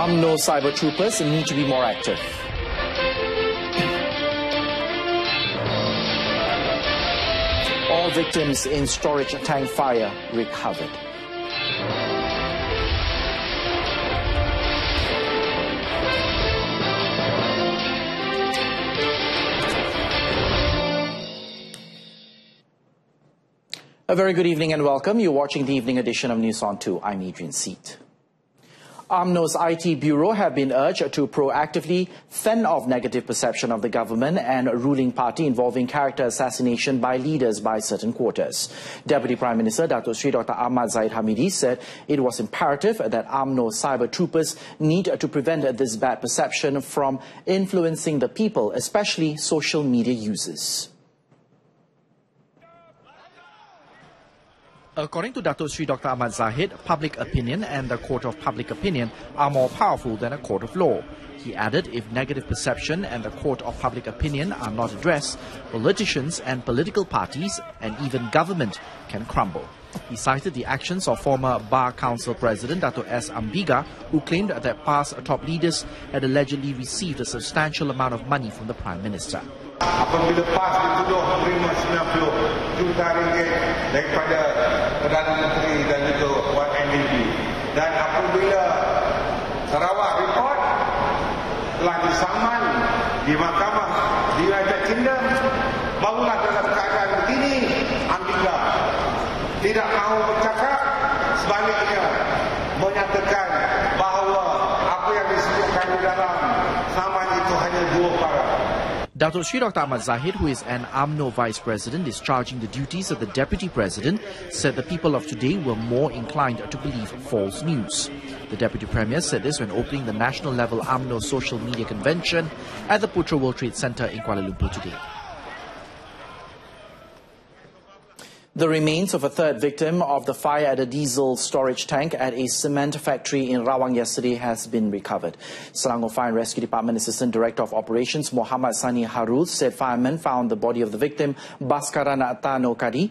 UMNO cyber troopers need to be more active. All victims in storage tank fire recovered. A very good evening and welcome. You're watching the evening edition of News on 2. I'm ADRIAN SEET. UMNO's IT Bureau have been urged to proactively fend off negative perception of the government and ruling party involving character assassination by leaders by certain quarters. Deputy Prime Minister Datuk Sri Dr. Ahmad Zahid Hamidi said it was imperative that UMNO cyber troopers need to prevent this bad perception from influencing the people, especially social media users. According to Datuk Sri Dr. Ahmad Zahid, public opinion and the court of public opinion are more powerful than a court of law. He added, if negative perception and the court of public opinion are not addressed, politicians and political parties and even government can crumble. He cited the actions of former Bar Council President Dato' S. Ambiga, who claimed that past top leaders had allegedly received a substantial amount of money from the Prime Minister. Apabila PAS dituduh menerima 90 juta ringgit daripada Perdana Menteri dan juga YNDB, dan apabila Sarawak report telah disaman di mahkamah di United Kingdom, barulah dalam keadaan begini Ambiga tidak mahu bercakap, sebaliknya menyatakan bahawa apa yang disebutkan di dalam saman itu hanya dua para. Datuk Sri Dr. Ahmad Zahid, who is an UMNO Vice President discharging the duties of the Deputy President, said the people of today were more inclined to believe false news. The Deputy Premier said this when opening the national level UMNO social media convention at the Putra World Trade Center in Kuala Lumpur today. The remains of a third victim of the fire at a diesel storage tank at a cement factory in Rawang yesterday has been recovered. Selangor Fire and Rescue Department Assistant Director of Operations Muhammad Sani Harul said firemen found the body of the victim, Baskara Natano Kadi,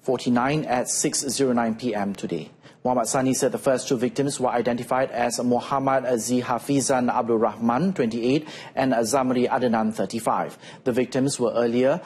49, at 6:09 p.m. today. Muhammad Sani said the first two victims were identified as Muhammad Zihafizan Abdul Rahman, 28, and Zamri Adnan, 35. The victims were earlier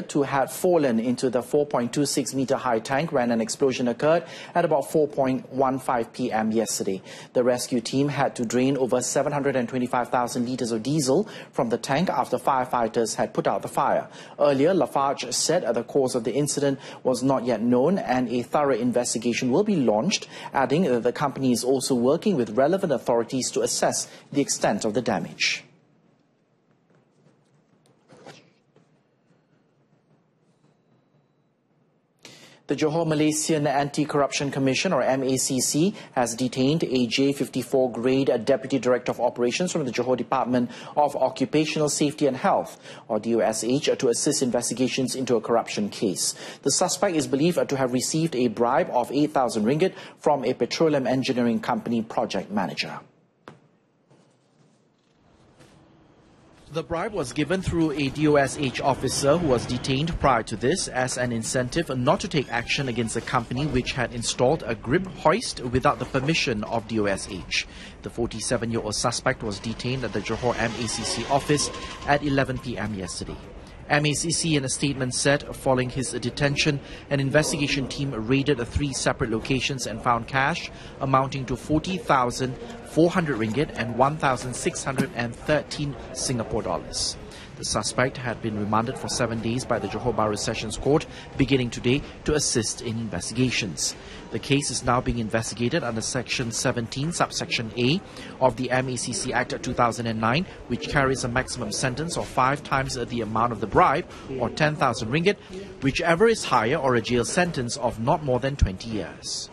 to have fallen into the 4.26 meter high tank when an explosion occurred at about 4:15 p.m. yesterday. The rescue team had to drain over 725,000 litres of diesel from the tank after firefighters had put out the fire. Earlier, Lafarge said the cause of the incident was not yet known and a thorough investigation will be launched, adding that the company is also working with relevant authorities to assess the extent of the damage. The Johor Malaysian Anti-Corruption Commission, or MACC, has detained a J54 grade Deputy Director of Operations from the Johor Department of Occupational Safety and Health, or DOSH, to assist investigations into a corruption case. The suspect is believed to have received a bribe of 8,000 ringgit from a petroleum engineering company project manager. The bribe was given through a DOSH officer who was detained prior to this as an incentive not to take action against a company which had installed a grim hoist without the permission of DOSH. The 47-year-old suspect was detained at the Johor MACC office at 11 p.m. yesterday. MACC in a statement said, following his detention, an investigation team raided 3 separate locations and found cash amounting to 40,400 ringgit and 1,613 Singapore dollars. The suspect had been remanded for 7 days by the Johor Bahru Sessions Court beginning today to assist in investigations. The case is now being investigated under Section 17, Subsection A of the MACC Act 2009, which carries a maximum sentence of 5 times the amount of the bribe, or 10,000 ringgit, whichever is higher, or a jail sentence of not more than 20 years.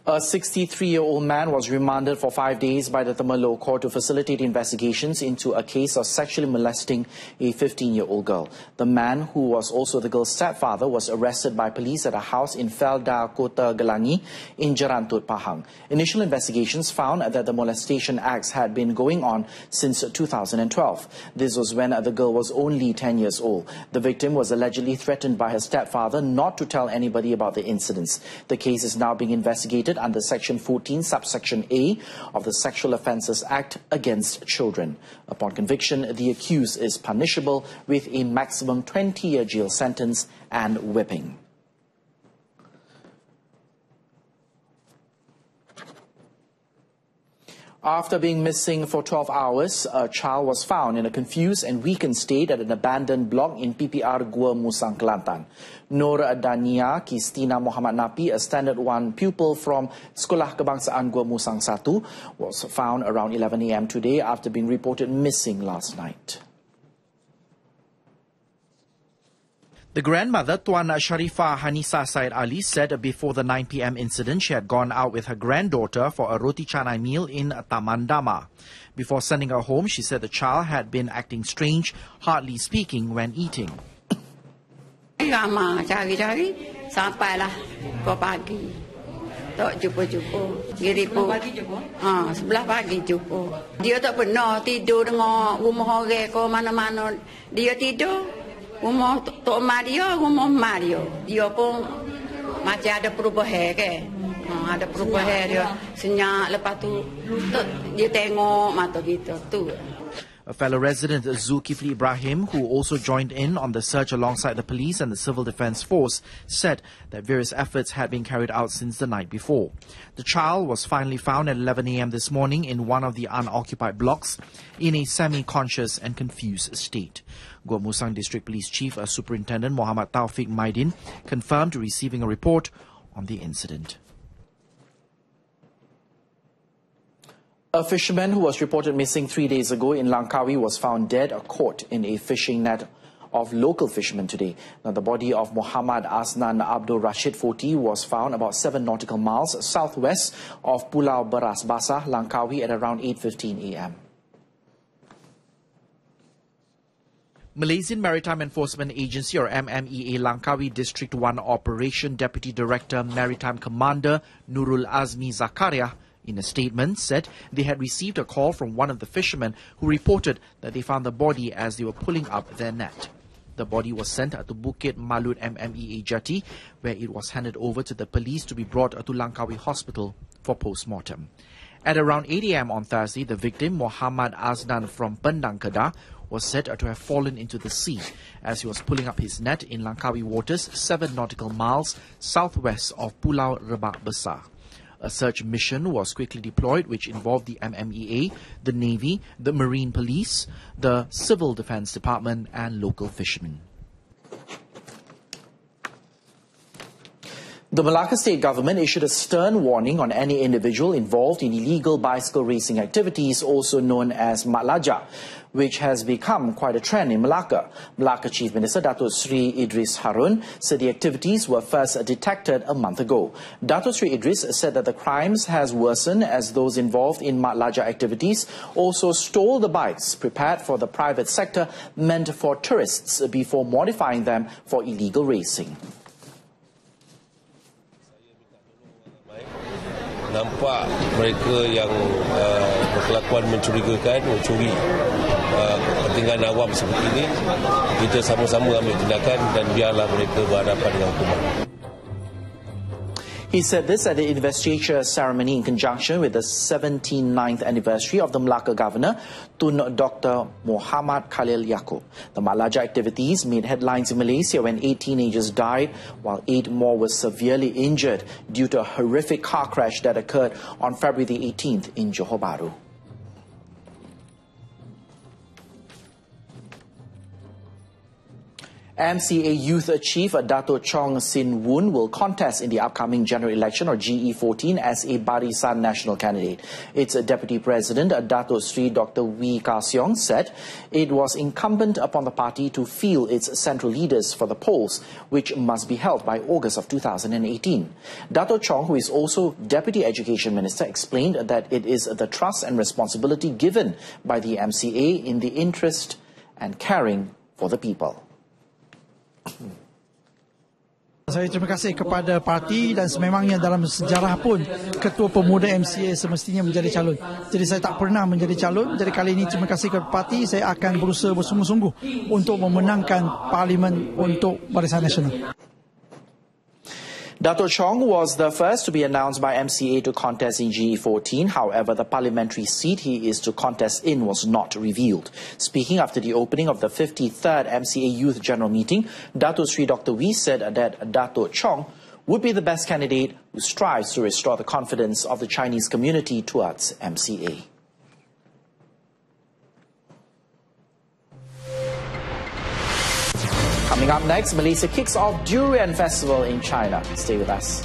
A 63-year-old man was remanded for 5 days by the Temerloh court to facilitate investigations into a case of sexually molesting a 15-year-old girl. The man, who was also the girl's stepfather, was arrested by police at a house in Felda, Kota Gelangi in Jerantut, Pahang. Initial investigations found that the molestation acts had been going on since 2012. This was when the girl was only 10 years old. The victim was allegedly threatened by her stepfather not to tell anybody about the incidents. The case is now being investigated under Section 14, subsection A of the Sexual Offences Act against children. Upon conviction, the accused is punishable with a maximum 20-year jail sentence and whipping. After being missing for 12 hours, a child was found in a confused and weakened state at an abandoned block in PPR Gua Musang, Kelantan. Nur Dania Kistina Muhammad Napi, a Standard 1 pupil from Sekolah Kebangsaan Gua Musang 1, was found around 11 a.m. today after being reported missing last night. The grandmother, Tuan Sharifah Hanisa Said Ali, said before the 9 p.m. incident she had gone out with her granddaughter for a roti canai meal in Taman Dama. Before sending her home, she said the child had been acting strange, hardly speaking when eating. Lama cari-cari sampailah pagi. Tak jumpa-jumpa. Sebelah pagi jumpa. Dia tak pernah tidur dengan rumah orang ke mana-mana. Dia tidur rumah Tok Mak dia, rumah Mak dia. Dia pun macam ada perubahan ke. Ada perubahan dia. Senyap, lepas tu dia tengok mata kita tu. A fellow resident, Zulkifli Ibrahim, who also joined in on the search alongside the police and the Civil Defence Force, said that various efforts had been carried out since the night before. The child was finally found at 11 a.m. this morning in one of the unoccupied blocks in a semi-conscious and confused state. Gua Musang District Police Chief Superintendent Muhammad Taufik Maidin confirmed receiving a report on the incident. A fisherman who was reported missing 3 days ago in Langkawi was found dead caught in a fishing net of local fishermen today. Now, the body of Muhammad Asnan Abdul Rashid 40 was found about 7 nautical miles southwest of Pulau Beras Basah, Langkawi at around 8:15 a.m. Malaysian Maritime Enforcement Agency, or MMEA, Langkawi District 1 Operation Deputy Director Maritime Commander Nurul Azmi Zakaria, in a statement, said they had received a call from one of the fishermen who reported that they found the body as they were pulling up their net. The body was sent to Bukit Malut MMEA Jetty, where it was handed over to the police to be brought to Langkawi Hospital for post-mortem. At around 8 a.m. on Thursday, the victim, Muhammad Aznan from Pendang Kedah, was said to have fallen into the sea as he was pulling up his net in Langkawi waters 7 nautical miles southwest of Pulau Rebak Besar. A search mission was quickly deployed, which involved the MMEA, the Navy, the Marine Police, the Civil Defence Department and local fishermen. The Malacca State Government issued a stern warning on any individual involved in illegal bicycle racing activities, also known as Mat Laja, which has become quite a trend in Malacca. Malacca Chief Minister Datuk Sri Idris Harun said the activities were first detected a month ago. Datuk Sri Idris said that the crimes has worsened as those involved in Mat Laja activities also stole the bikes prepared for the private sector meant for tourists before modifying them for illegal racing. Nampak mereka yang berkelakuan mencurigakan, mencuri kepentingan awam seperti ini, kita sama-sama ambil tindakan dan biarlah mereka berhadapan dengan hukuman. He said this at the investiture ceremony in conjunction with the 79th anniversary of the Malacca Governor, Tun Dr. Muhammad Khalil Yaakob. The Mat Laja activities made headlines in Malaysia when 8 teenagers died, while 8 more were severely injured due to a horrific car crash that occurred on February the 18th in Johor Bahru. MCA Youth Chief Dato' Chong Sin Woon will contest in the upcoming general election or GE14 as a Barisan national candidate. Its Deputy President Dato' Sri Dr. Wee Ka Seong said it was incumbent upon the party to field its central leaders for the polls, which must be held by August of 2018. Dato' Chong, who is also Deputy Education Minister, explained that it is the trust and responsibility given by the MCA in the interest and caring for the people. Saya terima kasih kepada parti dan sememangnya dalam sejarah pun Ketua Pemuda MCA semestinya menjadi calon. Jadi saya tak pernah menjadi calon. Jadi kali ini terima kasih kepada parti, saya akan berusaha bersungguh-sungguh untuk memenangkan parlimen untuk Barisan Nasional. Dato' Chong was the first to be announced by MCA to contest in GE14. However, the parliamentary seat he is to contest in was not revealed. Speaking after the opening of the 53rd MCA Youth General Meeting, Dato' Sri Dr. Wee said that Dato' Chong would be the best candidate who strives to restore the confidence of the Chinese community towards MCA. Coming up next, Malaysia kicks off Durian Festival in China. Stay with us.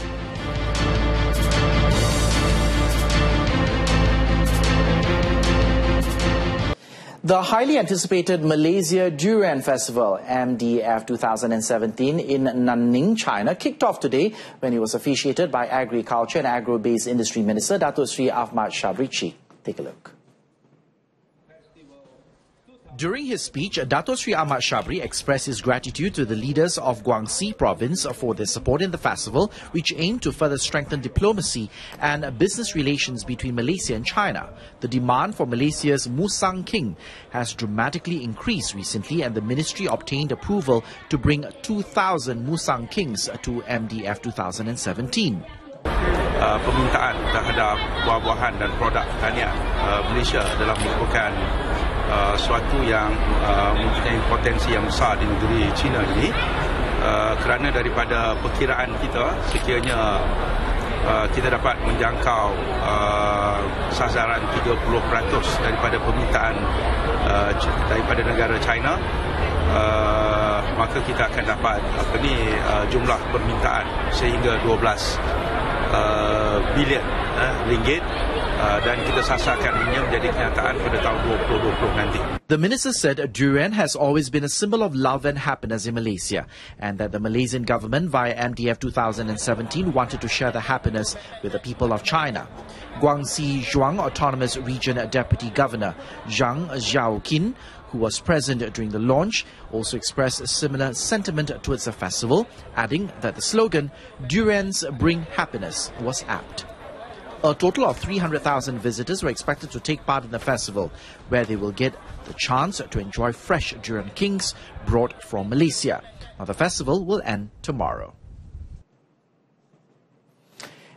The highly anticipated Malaysia Durian Festival, MDF 2017 in Nanning, China, kicked off today when it was officiated by Agriculture and Agro-Based Industry Minister Dato' Sri Ahmad Shabrici. Take a look. During his speech, Dato' Sri Ahmad Shabri expressed his gratitude to the leaders of Guangxi province for their support in the festival, which aimed to further strengthen diplomacy and business relations between Malaysia and China. The demand for Malaysia's Musang King has dramatically increased recently, and the ministry obtained approval to bring 2,000 Musang Kings to MDF 2017. Permintaan terhadap buah-buahan dan produk pertanian Malaysia adalah merupakan suatu yang mempunyai potensi yang besar di negeri China ini, kerana daripada perkiraan kita sekiranya kita dapat menjangkau sasaran 30% daripada permintaan daripada negara China, maka kita akan dapat jumlah permintaan sehingga 12 bilion ringgit, dan kita sasarkan ini menjadi kenyataan pada tahun 2020 nanti. The minister said durian has always been a symbol of love and happiness in Malaysia, and that the Malaysian government via MDF 2017 wanted to share the happiness with the people of China. Guangxi Zhuang Autonomous Region Deputy Governor Zhang Xiaoqin, who was present during the launch, also expressed a similar sentiment towards the festival, adding that the slogan, "Durians Bring Happiness," was apt. A total of 300,000 visitors were expected to take part in the festival, where they will get the chance to enjoy fresh durian kings brought from Malaysia. Now, the festival will end tomorrow.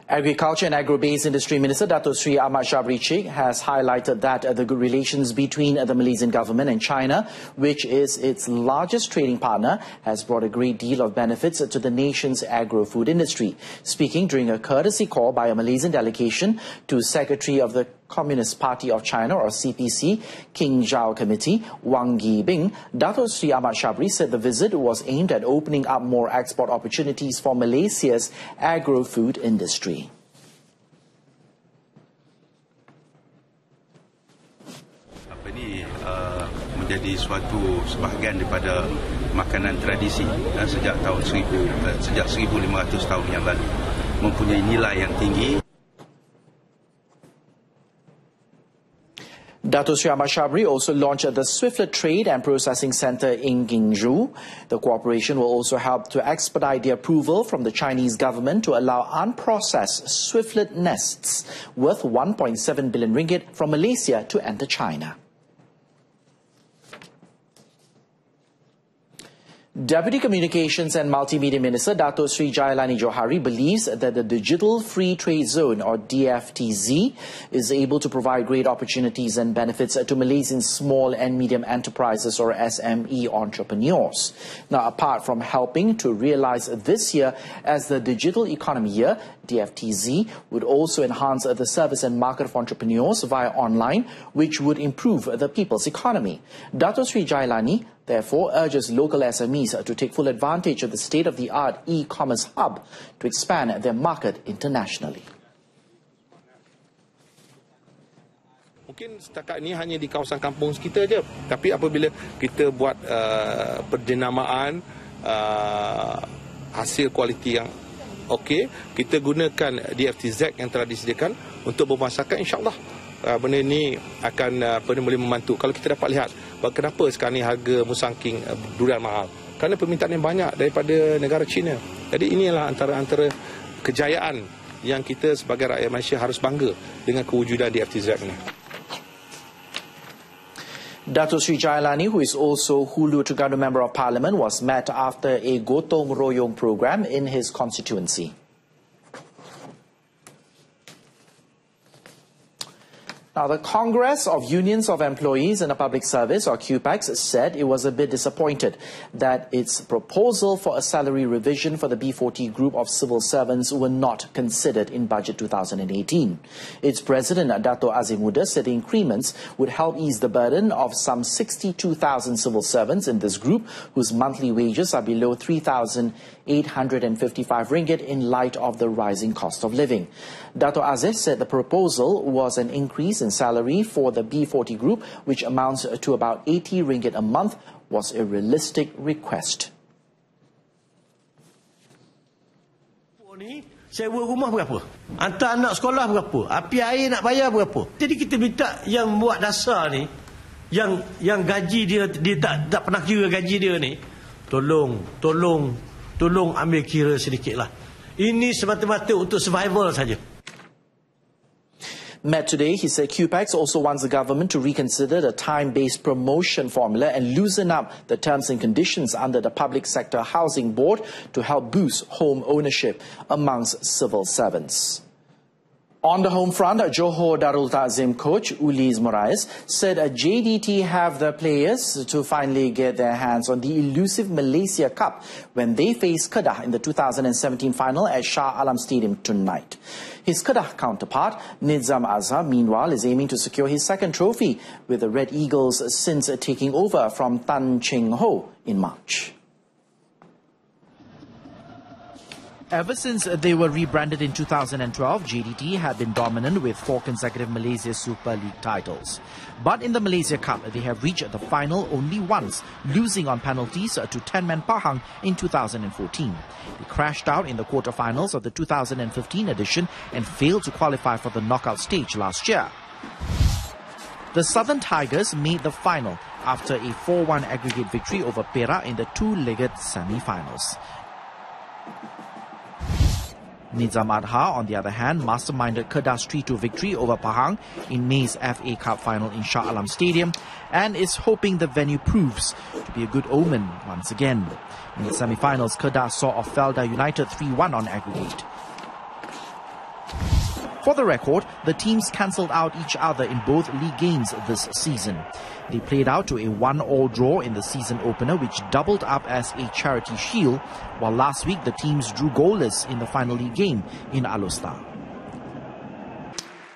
Agriculture and Agro-Based Industry Minister Dato' Sri Ahmad Shabrici has highlighted that the good relations between the Malaysian government and China, which is its largest trading partner, has brought a great deal of benefits to the nation's agro-food industry. Speaking during a courtesy call by a Malaysian delegation to Secretary of the Communist Party of China, or CPC, Qingzhou Committee, Wang Yibing, Dato' Sri Ahmad Shabri said the visit was aimed at opening up more export opportunities for Malaysia's agro-food industry. Ini menjadi suatu sebahagian daripada makanan tradisi sejak 1,500 tahun yang lalu, mempunyai nilai yang tinggi. Dato' Sri Ahmad Shabri also launched the Swiftlet Trade and Processing Center in Guangzhou. The cooperation will also help to expedite the approval from the Chinese government to allow unprocessed swiftlet nests worth 1.7 billion ringgit from Malaysia to enter China. Deputy Communications and Multimedia Minister Dato' Sri Jailani Johari believes that the Digital Free Trade Zone, or DFTZ, is able to provide great opportunities and benefits to Malaysian small and medium enterprises, or SME entrepreneurs. Now, apart from helping to realize this year as the Digital Economy Year, DFTZ would also enhance the service and market of entrepreneurs via online, which would improve the people's economy. Dato' Sri Jailani therefore urges local SMEs to take full advantage of the state-of-the-art e-commerce hub to expand their market internationally. Mungkin setakat ini hanya di kawasan kampung kita je, tapi apabila kita buat penjenamaan hasil kualiti yang okey, kita gunakan DFTZ yang telah disediakan untuk pemasakan, insya-Allah benda ini akan boleh membantu. Kalau kita dapat lihat kenapa sekarang ni harga musangking durian mahal, kerana permintaan yang banyak daripada negara China. Jadi inilah antara kejayaan yang kita sebagai rakyat Malaysia harus bangga dengan kewujudan DFTZ ini. Dato Sri Jailani, who is also Hulu Terengganu Member of Parliament, was met after a Gotong Royong program in his constituency. Now, the Congress of Unions of Employees in the Public Service, or QPAX, said it was a bit disappointed that its proposal for a salary revision for the B40 group of civil servants were not considered in Budget 2018. Its president, Dato Azimuddin, said the increments would help ease the burden of some 62,000 civil servants in this group, whose monthly wages are below 3,855 ringgit in light of the rising cost of living. Dato Aziz said the proposal was an increase in salary for the B40 group, which amounts to about 80 ringgit a month, was a realistic request. Sewa rumah berapa? Hantar anak sekolah berapa? Api air nak bayar berapa? Jadi kita minta yang buat dasar ni, yang gaji dia tak pernah kira gaji dia ni, tolong ambil kira sedikitlah. Ini semata-mata untuk survival saja. Met today, he said QPAX also wants the government to reconsider the time-based promotion formula and loosen up the terms and conditions under the Public Sector Housing Board to help boost home ownership amongst civil servants. On the home front, Johor Darul Ta'zim coach Uliz Moraes said JDT have the players to finally get their hands on the elusive Malaysia Cup when they face Kedah in the 2017 final at Shah Alam Stadium tonight. His Kedah counterpart, Nizam Azhar, meanwhile, is aiming to secure his second trophy with the Red Eagles since taking over from Tan Cheng Ho in March. Ever since they were rebranded in 2012, JDT had been dominant with 4 consecutive Malaysia Super League titles. But in the Malaysia Cup, they have reached the final only once, losing on penalties to 10-man Pahang in 2014. They crashed out in the quarterfinals of the 2015 edition and failed to qualify for the knockout stage last year. The Southern Tigers made the final after a 4-1 aggregate victory over Perak in the 2-legged semi-finals. Nizam Azhar, on the other hand, masterminded Kedah's 3-2 victory over Pahang in May's FA Cup final in Shah Alam Stadium and is hoping the venue proves to be a good omen once again. In the semi-finals, Kedah saw off Felda United 3-1 on aggregate. For the record, the teams cancelled out each other in both league games this season. They played out to a 1-1 draw in the season opener, which doubled up as a charity shield, while last week the teams drew goalless in the final league game in Alostar.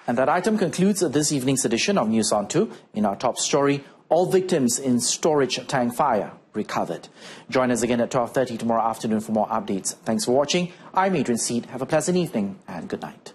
And that item concludes this evening's edition of News on 2. In our top story, all victims in storage tank fire recovered. Join us again at 12:30 tomorrow afternoon for more updates. Thanks for watching. I'm ADRIAN. Have a pleasant evening and good night.